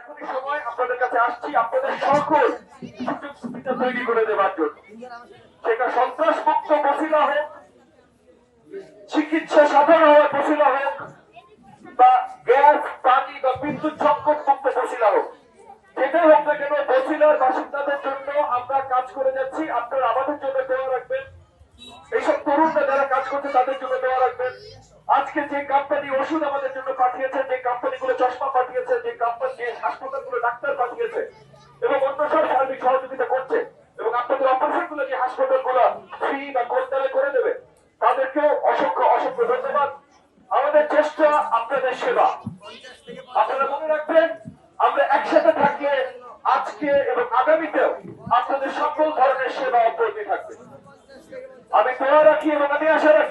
এখনই সময় আপনাদের কাছে আসছি আপনাদের সকল সুযোগ সুবিধা তৈরি করে দেওয়ার জন্য। সেটা সন্ত্রাস মুক্ত বসিলা হোক, চিকিৎসা সাধারণ হওয়ার বসিলা হোক, বা গ্যাস পানি বা বিদ্যুৎ সংকট মুক্ত বসিলা হোক, যেটাই হোক না কেন বসিলার বাসিন্দাদের জন্য আমরা কাজ করে যাচ্ছি। আপনারা আমাদের জন্য দোয়া রাখবেন, এইসব তরুণরা যারা কাজ করছে তাদের জন্য দোয়া রাখবেন। আজকে যে কোম্পানি ওষুধ আমাদের জন্য পাঠিয়েছে, যে কোম্পানিগুলো চশমা পাঠিয়েছে, যে কোম্পানি যে হাসপাতালগুলো ডাক্তার পাঠিয়েছে এবং অন্য সব সার্বিক সহযোগিতা করছে, এবং আপনাদের অপারেশন গুলো যে হাসপাতালগুলো ফ্রি বা কোর্টালে করে দেবে, তাদেরকেও অসংখ্য অসংখ্য ধন্যবাদ। আমাদের চেষ্টা আপনাদের সেবা। আপনারা মনে রাখবেন, আমরা একসাথে থাকলে আজকে এবং আগামীতেও আপনাদের সকল ধরনের সেবা অব্যাহত থাকবে। আমি দোয়া রাখি এবং আমি আশা রাখি